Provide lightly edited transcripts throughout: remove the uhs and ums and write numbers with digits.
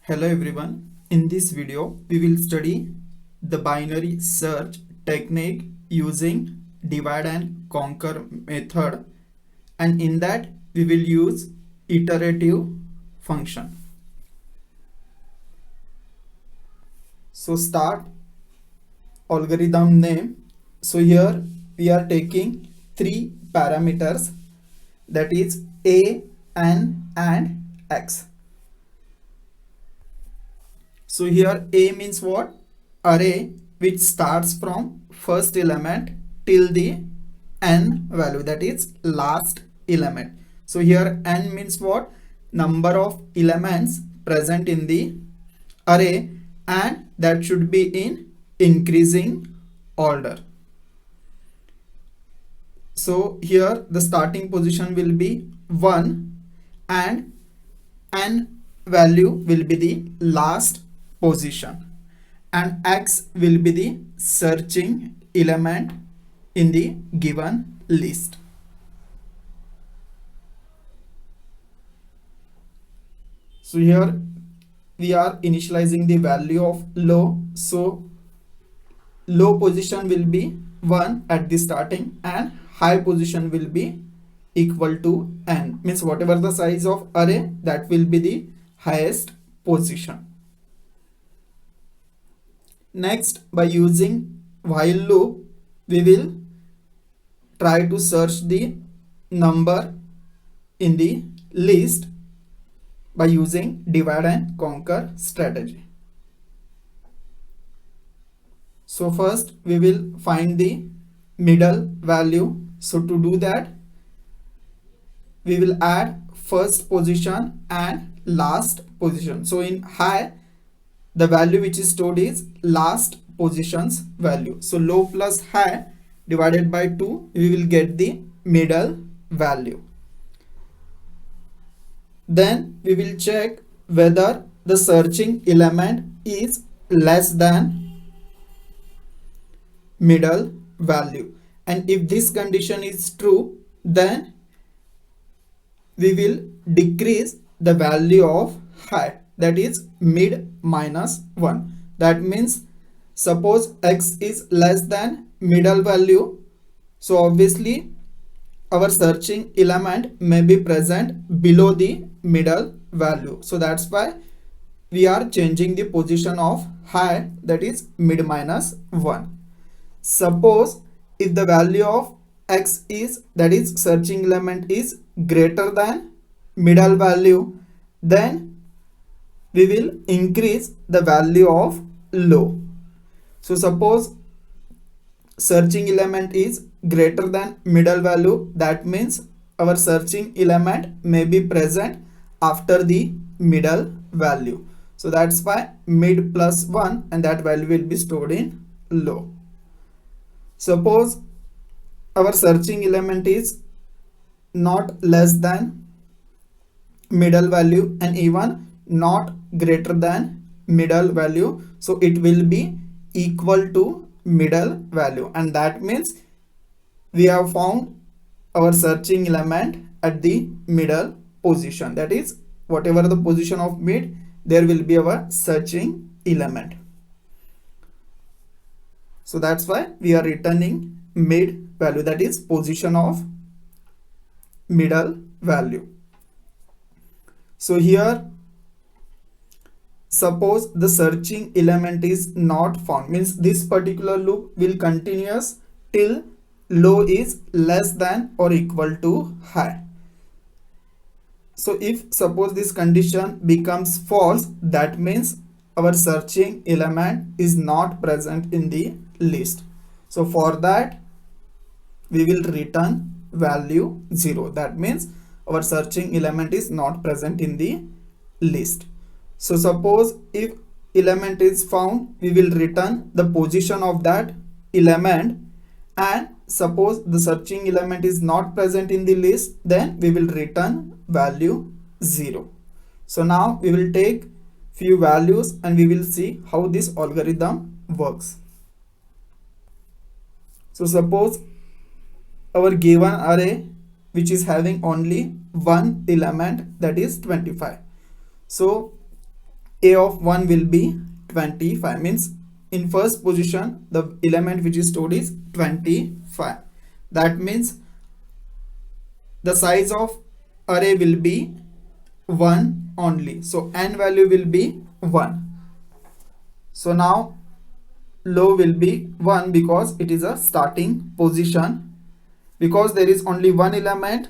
Hello everyone. In this video, we will study the binary search technique using divide and conquer method, and in that we will use iterative function. So start algorithm name. So here we are taking three parameters, that is a, n and x. So here A means what? Array which starts from first element till the n value, that is last element. So here n means what? Number of elements present in the array, and that should be in increasing order. So here the starting position will be 1 and n value will be the last position, and x will be the searching element in the given list. So here we are initializing the value of low. So low position will be 1 at the starting and high position will be equal to n, means whatever the size of array, that will be the highest position. Next, by using while loop, we will try to search the number in the list by using divide and conquer strategy. So first we will find the middle value. So to do that, we will add first position and last position. So in high, the value which is stored is last position's value. So low plus high divided by 2, we will get the middle value. Then we will check whether the searching element is less than middle value, and if this condition is true, then we will decrease the value of high, that is mid minus 1. That means suppose x is less than middle value, so obviously our searching element may be present below the middle value. So that's why we are changing the position of high, that is mid minus 1. Suppose if the value of x is, that is searching element, is greater than middle value, then we will increase the value of low. So suppose searching element is greater than middle value, that means our searching element may be present after the middle value. So that's why mid plus 1, and that value will be stored in low. Suppose our searching element is not less than middle value and even not greater than middle value, so it will be equal to middle value, and that means we have found our searching element at the middle position, that is whatever the position of mid, there will be our searching element. So that's why we are returning mid value, that is position of middle value. So here suppose the searching element is not found, means this particular loop will continuous till low is less than or equal to high. So if suppose this condition becomes false, that means our searching element is not present in the list. So for that we will return value 0, that means our searching element is not present in the list. So suppose if element is found, we will return the position of that element, and suppose the searching element is not present in the list, then we will return value 0. So now we will take few values and we will see how this algorithm works. So suppose our given array which is having only one element, that is 25. So a of 1 will be 25, means in first position the element which is stored is 25. That means the size of array will be 1 only, so n value will be 1. So now low will be 1 because it is a starting position. Because there is only one element,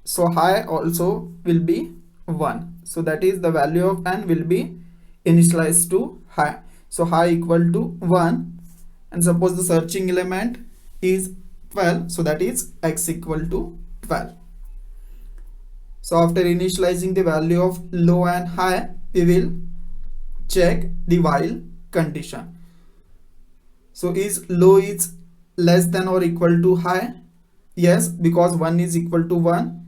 so high also will be 1. So that is the value of n will be initialized to high. So high equal to 1, and suppose the searching element is 12, so that is x equal to 12. So after initializing the value of low and high, we will check the while condition. So is low is less than or equal to high? Yes, because 1 is equal to 1,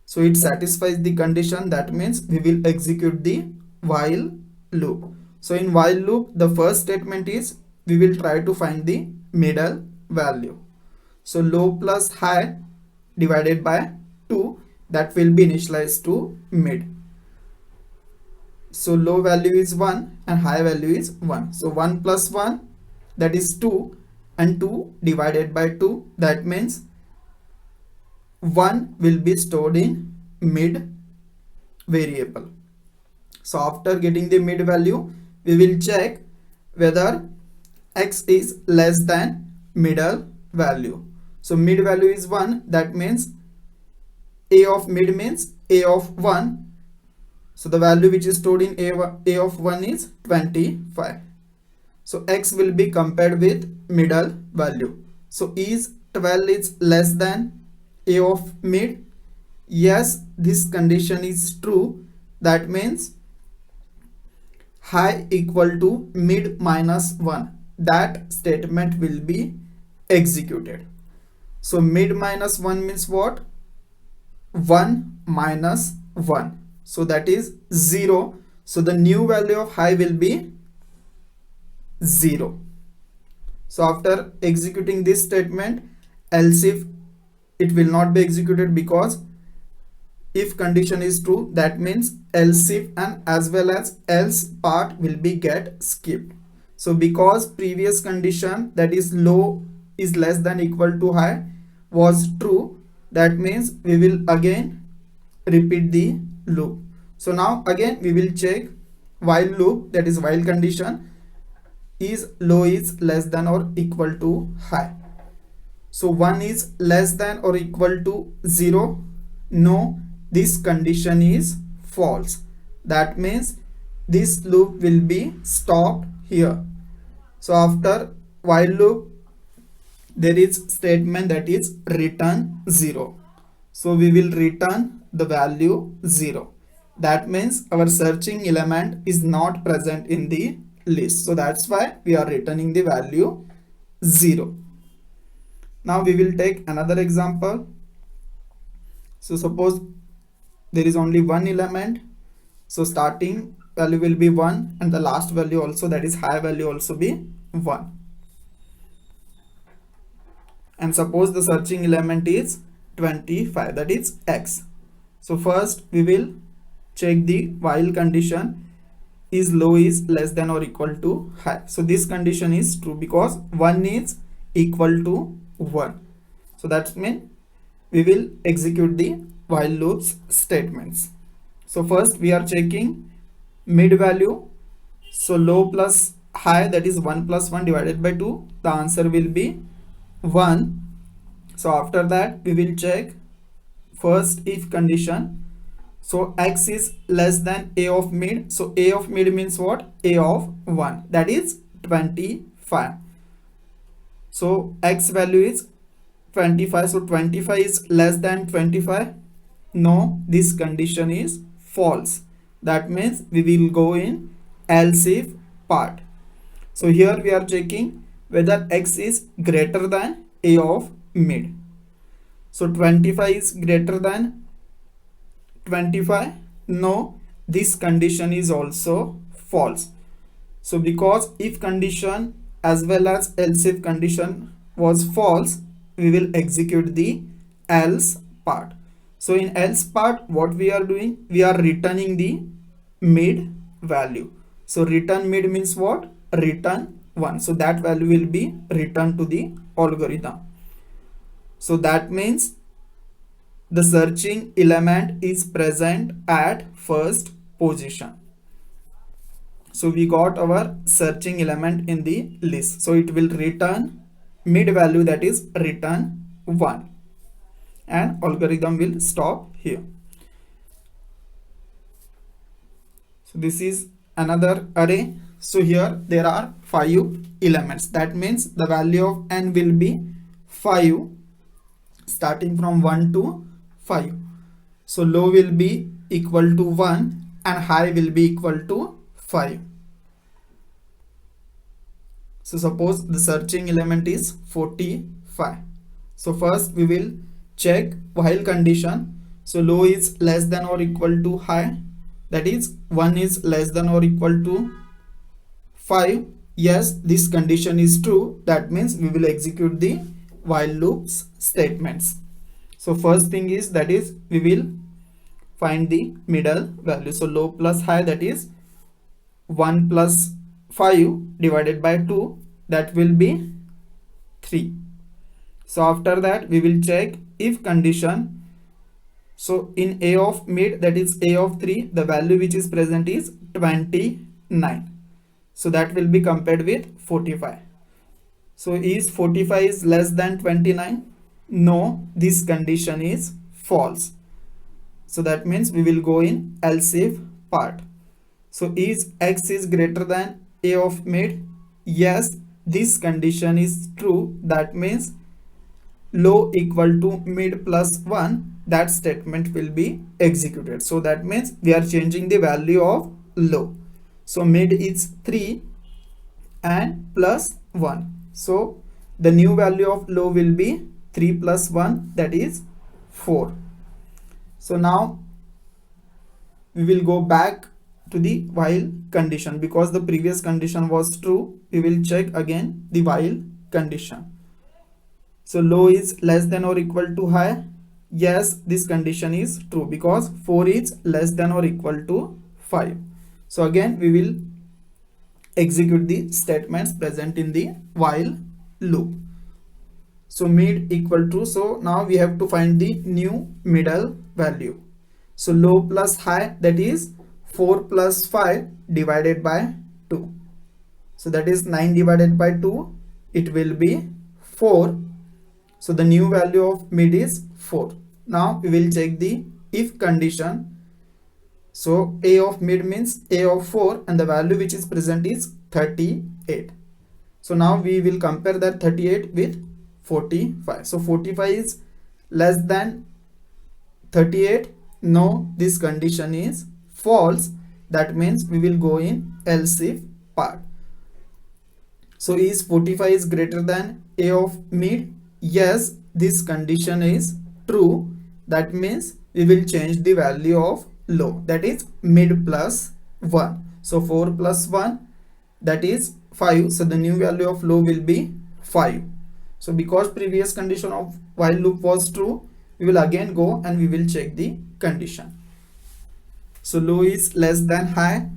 so it satisfies the condition. That means we will execute the while loop. So in while loop, the first statement is we will try to find the middle value. So low plus high divided by 2, that will be initialized to mid. So low value is 1 and high value is 1. So 1 plus 1, that is 2, and 2 divided by 2, that means 1 will be stored in mid variable. So after getting the mid value, we will check whether x is less than middle value. So mid value is 1, that means a of mid means a of 1. So the value which is stored in a of 1 is 25. So x will be compared with middle value. So is 12 is less than a of mid? Yes, this condition is true. That means high equal to mid minus 1. That statement will be executed. So mid minus 1 means what? 1 minus 1. So that is 0. So the new value of high will be 0. So after executing this statement, else if it will not be executed, because if condition is true, that means else if and as well as else part will be get skipped. So because previous condition, that is low is less than equal to high, was true, that means we will again repeat the loop. So now again we will check while loop, that is while condition, is low is less than or equal to high. So 1 is less than or equal to 0. No, this condition is false. That means this loop will be stopped here. So after while loop, there is statement that is return 0. So we will return the value 0. That means our searching element is not present in the list. So that's why we are returning the value 0. Now we will take another example. So suppose there is only one element. So starting value will be 1 and the last value also, that is high value, also be 1. And suppose the searching element is 25, that is x. So first we will check the while condition, is low is less than or equal to high. So this condition is true because 1 is equal to 1. So that means we will execute the while loops statements. So first we are checking mid value. So low plus high, that is 1 plus 1 divided by 2. The answer will be 1. So after that we will check first if condition. So x is less than a of mid. So a of mid means what? A of 1, that is 25. So x value is 25. So 25 is less than 25. No, this condition is false. That means we will go in else if part. So here we are checking whether x is greater than a of mid. So 25 is greater than 25. No, this condition is also false. So because if condition as well as else if condition was false, we will execute the else part. So in else part, what we are doing, we are returning the mid value. So return mid means what? Return 1. So that value will be returned to the algorithm. So that means the searching element is present at first position. So we got our searching element in the list. So it will return mid value, that is return 1, and algorithm will stop here. So this is another array. So here there are 5 elements. That means the value of n will be 5, starting from 1 to 5. So low will be equal to 1 and high will be equal to 5. So suppose the searching element is 45. So first we will check while condition. So low is less than or equal to high, that is 1 is less than or equal to 5. Yes, this condition is true. That means we will execute the while loops statements. So first thing is, that is we will find the middle value. So low plus high, that is 1 plus 5 divided by 2, that will be 3. So after that we will check if condition. So in a of mid, that is a of 3, the value which is present is 29. So that will be compared with 45. So is 45 is less than 29? No, this condition is false. So that means we will go in else if part. So is x is greater than a of mid? Yes, this condition is true. That means low equal to mid plus 1, that statement will be executed. So that means we are changing the value of low. So mid is 3 and plus 1. So the new value of low will be 3 plus 1, that is 4. So now we will go back to the while condition, because the previous condition was true. We will check again the while condition. So low is less than or equal to high. Yes, this condition is true because 4 is less than or equal to 5. So again we will execute the statements present in the while loop. So mid equal to, so now we have to find the new middle value. So low plus high, that is 4 plus 5 divided by 2. So that is 9 divided by 2, it will be 4. So the new value of mid is 4. Now we will check the if condition. So a of mid means a of 4 and the value which is present is 38. So now we will compare that 38 with 45. So 45 is less than 38. No, this condition is false. That means we will go in else if part. So is 45 is greater than a of mid? Yes, this condition is true. That means we will change the value of low, that is mid plus 1. So 4 plus 1, that is 5. So the new value of low will be 5. So because previous condition of while loop was true, we will again go and we will check the condition. So low is less than high,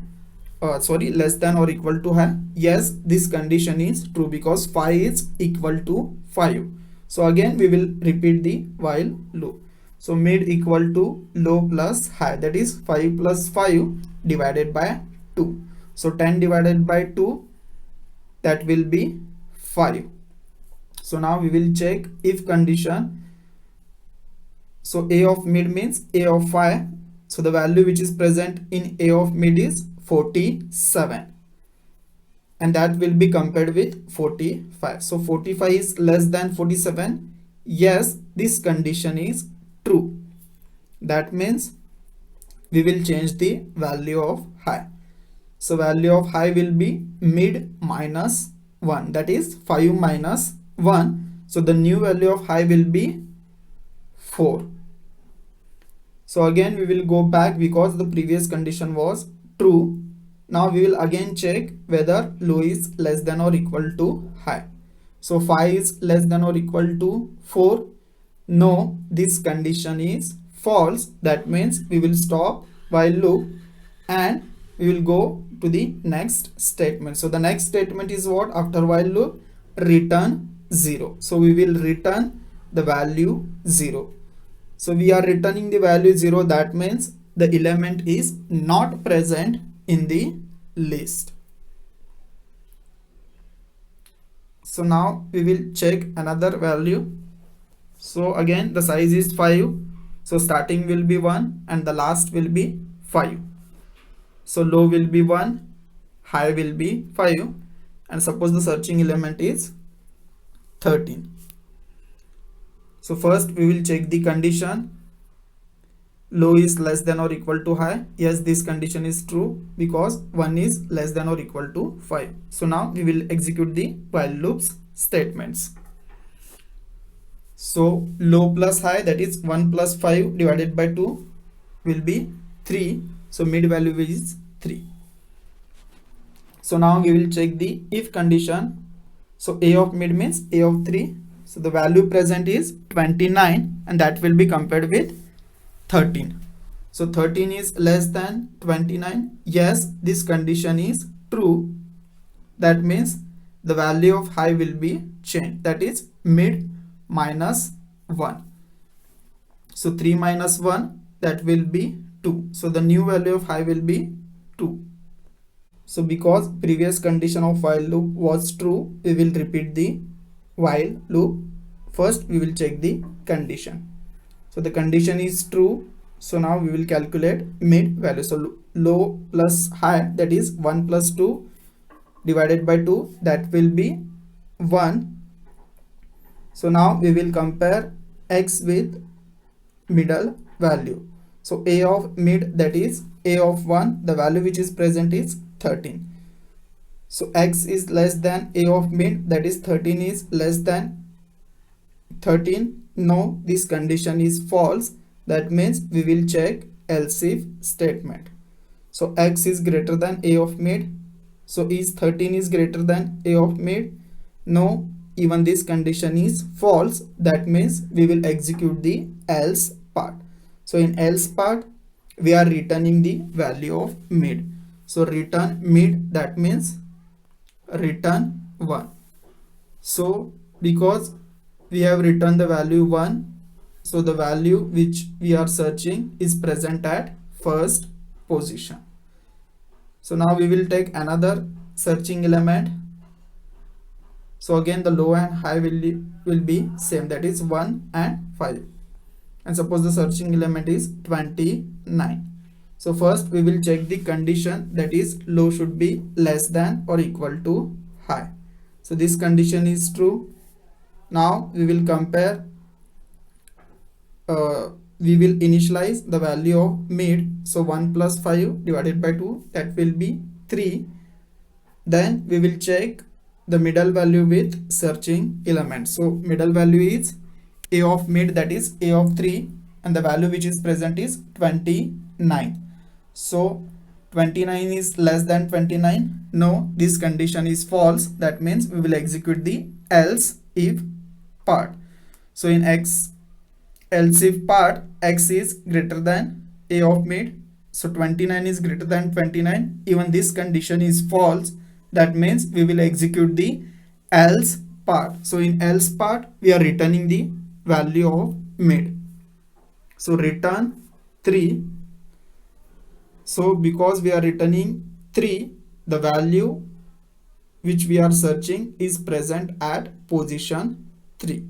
less than or equal to high. Yes, this condition is true because 5 is equal to 5. So again we will repeat the while loop. So mid equal to low plus high, that is 5 plus 5 divided by 2. So 10 divided by 2, that will be 5. So now we will check if condition. So a of mid means a of 5. So the value which is present in a of mid is 47. And that will be compared with 45. So 45 is less than 47. Yes, this condition is true. That means we will change the value of high. So value of high will be mid minus 1, that is 5 minus 1. So the new value of high will be 4. So again we will go back because the previous condition was true. Now we will again check whether low is less than or equal to high. So 5 is less than or equal to 4. No, this condition is false. That means we will stop while loop and we will go to the next statement. So the next statement is what? After while loop, return 0. So we will return the value 0. So we are returning the value 0. That means the element is not present in the list. So now we will check another value. So again the size is 5. So starting will be 1 and the last will be 5. So low will be 1, high will be 5, and suppose the searching element is 13. So first we will check the condition. Low is less than or equal to high. Yes, this condition is true because 1 is less than or equal to 5. So now we will execute the while loops statements. So low plus high, that is 1 plus 5 divided by 2 will be 3. So mid value is 3. So now we will check the if condition. So a of mid means a of 3. So the value present is 29 and that will be compared with 13. So 13 is less than 29. Yes, this condition is true. That means the value of high will be changed. That is mid minus 1. So 3 minus 1, that will be 2. So the new value of high will be 2. So because previous condition of while loop was true, we will repeat the while loop. First we will check the condition. So the condition is true. So now we will calculate mid value. So low plus high, that is 1 plus 2 divided by 2, that will be 1. So now we will compare x with middle value. So a of mid, that is a of 1, the value which is present is 13. So x is less than a of mid, that is 13 is less than 13. No, this condition is false. That means we will check else if statement. So x is greater than a of mid. So is 13 is greater than a of mid? No, even this condition is false. That means we will execute the else part. So in else part, we are returning the value of mid. So return mid, that means return 1. So because we have returned the value 1, so the value which we are searching is present at first position. So now we will take another searching element. So again the low and high will be same, that is 1 and 5. And suppose the searching element is 29. So first we will check the condition, that is low should be less than or equal to high. So this condition is true. Now we will compare, we will initialize the value of mid. So 1 plus 5 divided by 2, that will be 3. Then we will check the middle value with searching element. So middle value is a of mid, that is a of 3, and the value which is present is 29. So 29 is less than 29. No, this condition is false. That means we will execute the else if part. So in else if part, x is greater than a of mid. So 29 is greater than 29. Even this condition is false. That means we will execute the else part. So in else part, we are returning the value of mid. So return 3. So because we are returning 3, the value which we are searching is present at position 3.